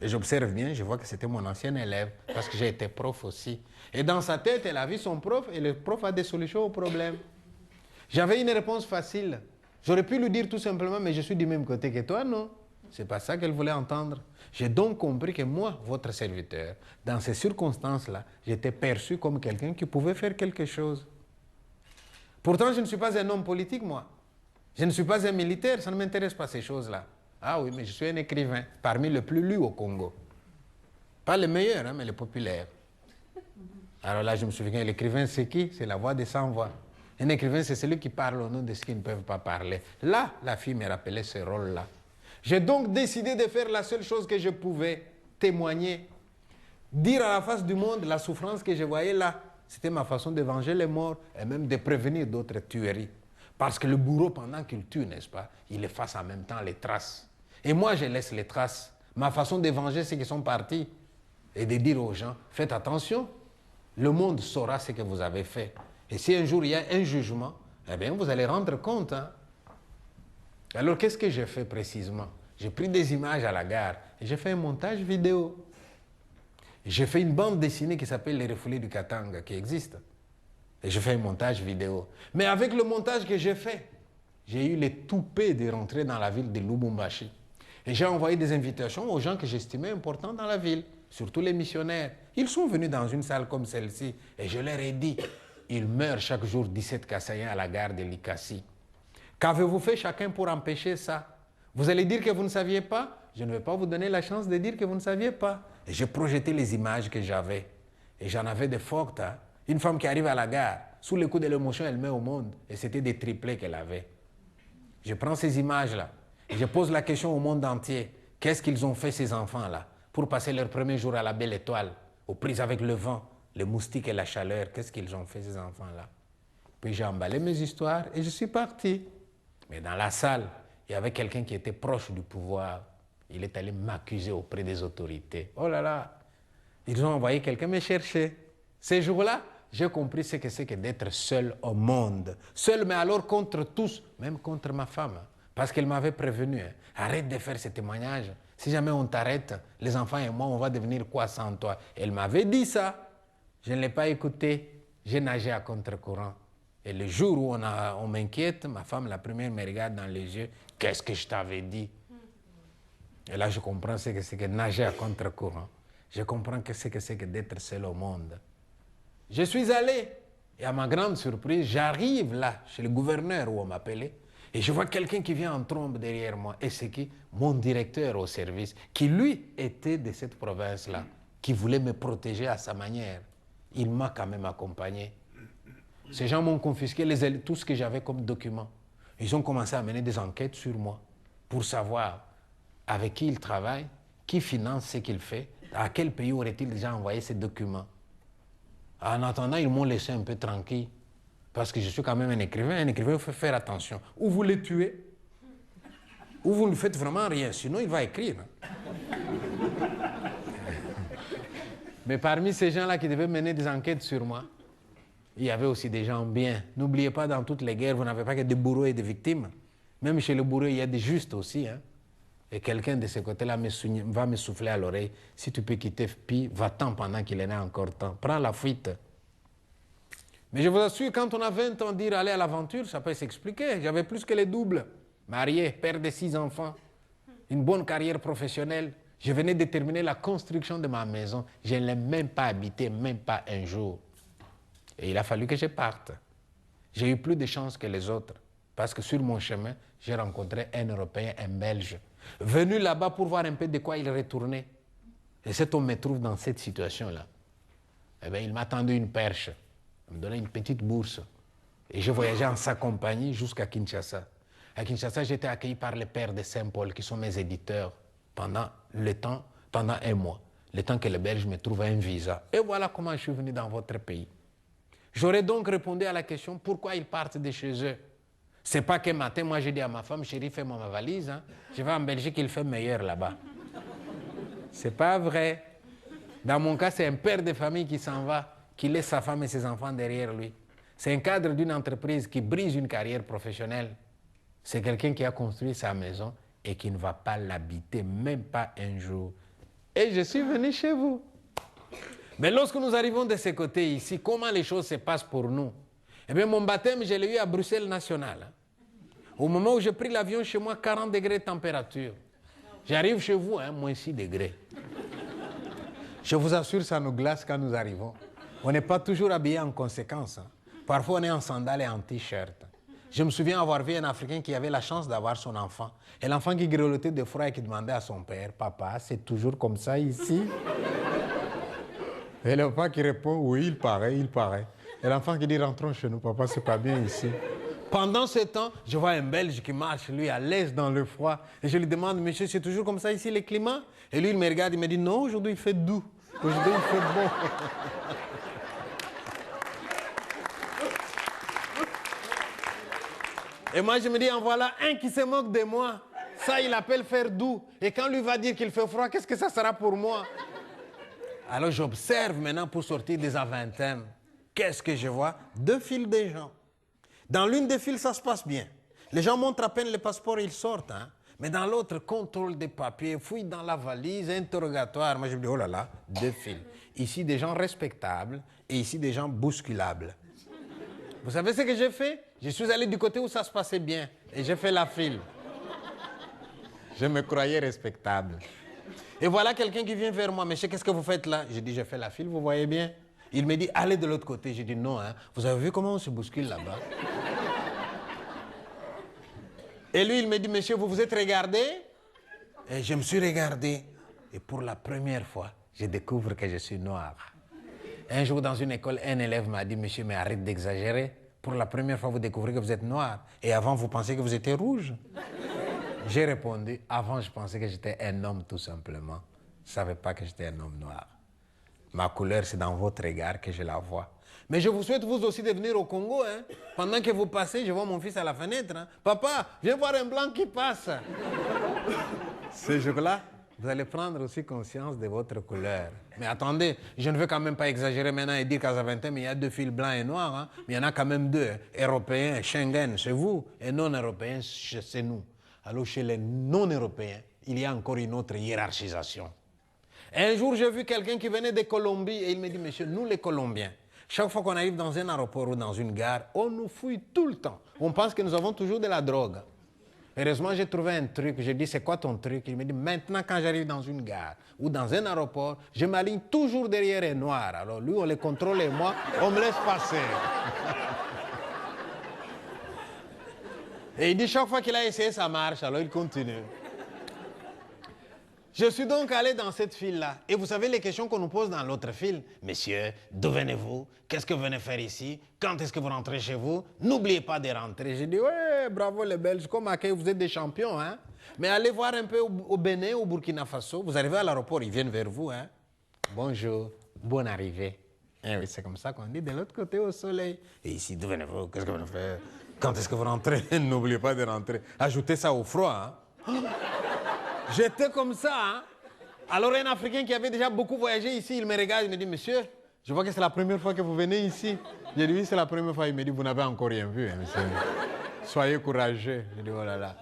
Et j'observe bien, je vois que c'était mon ancien élève, parce que j'ai été prof aussi. Et dans sa tête, elle a vu son prof, et le prof a des solutions aux problèmes. J'avais une réponse facile. J'aurais pu lui dire tout simplement, mais je suis du même côté que toi, non? C'est pas ça qu'elle voulait entendre. J'ai donc compris que moi, votre serviteur, dans ces circonstances-là, j'étais perçu comme quelqu'un qui pouvait faire quelque chose. Pourtant, je ne suis pas un homme politique, moi. Je ne suis pas un militaire, ça ne m'intéresse pas ces choses-là. Ah oui, mais je suis un écrivain, parmi les plus lus au Congo. Pas les meilleurs, hein, mais les populaires. Alors là, je me souviens, l'écrivain, c'est qui? C'est la voix des sans-voix. Un écrivain, c'est celui qui parle au nom de ceux qui ne peuvent pas parler. Là, la fille me rappelait ce rôle-là. J'ai donc décidé de faire la seule chose que je pouvais, témoigner. Dire à la face du monde la souffrance que je voyais là. C'était ma façon de venger les morts et même de prévenir d'autres tueries. Parce que le bourreau, pendant qu'il tue, n'est-ce pas, il efface en même temps les traces. Et moi, je laisse les traces. Ma façon de venger ceux qui sont partis et de dire aux gens, faites attention, le monde saura ce que vous avez fait. Et si un jour il y a un jugement, eh bien, vous allez rendre compte. Hein. Alors, qu'est-ce que j'ai fait précisément? J'ai pris des images à la gare et j'ai fait un montage vidéo. J'ai fait une bande dessinée qui s'appelle Les Refoulés du Katanga, qui existe. Et je fais un montage vidéo. Mais avec le montage que j'ai fait, j'ai eu les toupets de rentrer dans la ville de Lubumbashi. Et j'ai envoyé des invitations aux gens que j'estimais importants dans la ville, surtout les missionnaires. Ils sont venus dans une salle comme celle-ci et je leur ai dit, il meurt chaque jour 17 Kassaïens à la gare de Likasi. Qu'avez-vous fait chacun pour empêcher ça? Vous allez dire que vous ne saviez pas? Je ne vais pas vous donner la chance de dire que vous ne saviez pas. Et j'ai projeté les images que j'avais. Et j'en avais de fortes. Hein? Une femme qui arrive à la gare, sous le coup de l'émotion, elle met au monde. Et c'était des triplés qu'elle avait. Je prends ces images-là et je pose la question au monde entier. Qu'est-ce qu'ils ont fait ces enfants-là pour passer leur premier jour à la belle étoile, aux prises avec le vent, les moustiques et la chaleur? Qu'est-ce qu'ils ont fait ces enfants-là? Puis j'ai emballé mes histoires et je suis parti. Mais dans la salle, il y avait quelqu'un qui était proche du pouvoir. Il est allé m'accuser auprès des autorités. Oh là là, ils ont envoyé quelqu'un me chercher. Ces jours-là, j'ai compris ce que c'est que d'être seul au monde. Seul, mais alors contre tous, même contre ma femme. Parce qu'elle m'avait prévenu. Hein. Arrête de faire ces témoignages. Si jamais on t'arrête, les enfants et moi, on va devenir quoi sans toi? Elle m'avait dit ça. Je ne l'ai pas écouté. J'ai nagé à contre-courant. Et le jour où on m'inquiète, ma femme, la première, me regarde dans les yeux. Qu'est-ce que je t'avais dit? Et là, je comprends ce que c'est que nager à contre-courant. Je comprends ce que c'est que d'être seul au monde. Je suis allé, et à ma grande surprise, j'arrive là, chez le gouverneur où on m'appelait, et je vois quelqu'un qui vient en trombe derrière moi. Et c'est qui? Mon directeur au service, qui lui était de cette province-là, qui voulait me protéger à sa manière. Il m'a quand même accompagné. Ces gens m'ont confisqué tout ce que j'avais comme document. Ils ont commencé à mener des enquêtes sur moi pour savoir avec qui il travaille, qui finance ce qu'il fait, à quel pays aurait-il déjà envoyé ces documents. En attendant, ils m'ont laissé un peu tranquille, parce que je suis quand même un écrivain. Un écrivain, il faut faire attention. Ou vous le tuez, ou vous ne faites vraiment rien, sinon il va écrire. Mais parmi ces gens-là qui devaient mener des enquêtes sur moi, il y avait aussi des gens bien. N'oubliez pas, dans toutes les guerres, vous n'avez pas que des bourreaux et des victimes. Même chez le bourreau, il y a des justes aussi. Hein. Et quelqu'un de ce côté-là va me souffler à l'oreille. Si tu peux quitter Pi, va-t'en pendant qu'il en a encore temps. Prends la fuite. Mais je vous assure, quand on a 20 ans, dire aller à l'aventure, ça peut s'expliquer. J'avais plus que les doubles. Marié, père de 6 enfants, une bonne carrière professionnelle. Je venais de terminer la construction de ma maison. Je ne l'ai même pas habité, même pas un jour. Et il a fallu que je parte. J'ai eu plus de chance que les autres. Parce que sur mon chemin, j'ai rencontré un Européen, un Belge, venu là-bas pour voir un peu de quoi il retournait. Et cet homme me trouve dans cette situation-là. Eh bien, il m'a tendu une perche. Il me donnait une petite bourse. Et je voyageais en sa compagnie jusqu'à Kinshasa. À Kinshasa, j'étais accueilli par les pères de Saint-Paul, qui sont mes éditeurs, pendant un mois. Le temps que les Belges me trouvent un visa. Et voilà comment je suis venu dans votre pays. J'aurais donc répondu à la question, pourquoi ils partent de chez eux? C'est pas que matin, moi j'ai dit à ma femme, chérie, fais-moi ma valise, hein. Je vais en Belgique, il fait meilleur là-bas. C'est pas vrai. Dans mon cas, c'est un père de famille qui s'en va, qui laisse sa femme et ses enfants derrière lui. C'est un cadre d'une entreprise qui brise une carrière professionnelle. C'est quelqu'un qui a construit sa maison et qui ne va pas l'habiter, même pas un jour. Et je suis venu chez vous. Mais lorsque nous arrivons de ce côté ici, comment les choses se passent pour nous? Eh bien, mon baptême, je l'ai eu à Bruxelles National. Au moment où j'ai pris l'avion chez moi, 40 degrés de température. J'arrive chez vous, moins 6 degrés. Je vous assure, ça nous glace quand nous arrivons. On n'est pas toujours habillé en conséquence. Parfois, on est en sandales et en t-shirt. Je me souviens avoir vu un Africain qui avait la chance d'avoir son enfant. Et l'enfant qui grelottait de froid et qui demandait à son père, « Papa, c'est toujours comme ça ici ?» Et le papa qui répond, « Oui, il paraît, il paraît. » Et l'enfant qui dit, « Rentrons chez nous, papa, c'est pas bien ici. » Pendant ce temps, je vois un Belge qui marche, lui, à l'aise dans le froid. Et je lui demande, « Monsieur, c'est toujours comme ça ici, le climat ?» Et lui, il me regarde, il me dit, « Non, aujourd'hui, il fait doux. Aujourd'hui, il fait bon. » Et moi, je me dis, en voilà un qui se moque de moi. Ça, il appelle faire doux. Et quand lui va dire qu'il fait froid, qu'est-ce que ça sera pour moi? Alors, j'observe maintenant pour sortir des avantèmes. Qu'est-ce que je vois? 2 files de gens. Dans l'une des files, ça se passe bien. Les gens montrent à peine le passeport et ils sortent. Mais dans l'autre, contrôle des papiers, fouille dans la valise, interrogatoire. Moi, je me dis, oh là là, 2 files. Ici, des gens respectables et ici, des gens bousculables. Vous savez ce que j'ai fait? Je suis allé du côté où ça se passait bien et j'ai fait la file. Je me croyais respectable. Et voilà quelqu'un qui vient vers moi. Monsieur, qu'est-ce que vous faites là? J'ai dit, je fais la file, vous voyez bien? Il me dit, allez de l'autre côté. J'ai dit, non, vous avez vu comment on se bouscule là-bas? Et lui, il me dit, monsieur, vous vous êtes regardé? Et je me suis regardé. Et pour la première fois, je découvre que je suis noir. Un jour, dans une école, un élève m'a dit, monsieur, mais arrête d'exagérer. Pour la première fois, vous découvrez que vous êtes noir. Et avant, vous pensiez que vous étiez rouge. J'ai répondu, avant, je pensais que j'étais un homme, tout simplement. Je ne savais pas que j'étais un homme noir. Ma couleur, c'est dans votre regard que je la vois. Mais je vous souhaite, vous aussi, de venir au Congo. Pendant que vous passez, je vois mon fils à la fenêtre. Papa, viens voir un blanc qui passe. Ce jour-là, vous allez prendre aussi conscience de votre couleur. Mais attendez, je ne veux quand même pas exagérer maintenant et dire qu'à Zaventem, il y a 2 fils blancs et noirs. Mais il y en a quand même 2. Européens, Schengen, c'est vous. Et non-européens, c'est nous. Alors chez les non-européens, il y a encore une autre hiérarchisation. Un jour, j'ai vu quelqu'un qui venait de Colombie et il me dit, monsieur, nous les Colombiens, chaque fois qu'on arrive dans un aéroport ou dans une gare, on nous fouille tout le temps. On pense que nous avons toujours de la drogue. Heureusement, j'ai trouvé un truc. J'ai dit, c'est quoi ton truc? Il me dit, maintenant, quand j'arrive dans une gare ou dans un aéroport, je m'aligne toujours derrière un noir. Alors lui, on les contrôle et moi, on me laisse passer. Et il dit, chaque fois qu'il a essayé, ça marche. Alors il continue. Je suis donc allé dans cette file-là. Et vous savez les questions qu'on nous pose dans l'autre file? Monsieur, d'où venez-vous? Qu'est-ce que vous venez faire ici? Quand est-ce que vous rentrez chez vous? N'oubliez pas de rentrer. J'ai dit, ouais, bravo les Belges, comme accueil, vous êtes des champions. Mais allez voir un peu au Bénin, au Burkina Faso. Vous arrivez à l'aéroport, ils viennent vers vous. Bonjour, bonne arrivée. Et oui, c'est comme ça qu'on dit de l'autre côté au soleil. Et ici, d'où venez-vous? Qu'est-ce que vous venez faire? Quand est-ce que vous rentrez? N'oubliez pas de rentrer. Ajoutez ça au froid. J'étais comme ça. Alors un Africain qui avait déjà beaucoup voyagé ici, il me regarde, il me dit, monsieur, je vois que c'est la première fois que vous venez ici. J'ai dit, oui, c'est la première fois. Il me dit, vous n'avez encore rien vu, monsieur. Soyez courageux. Je dis, oh là là.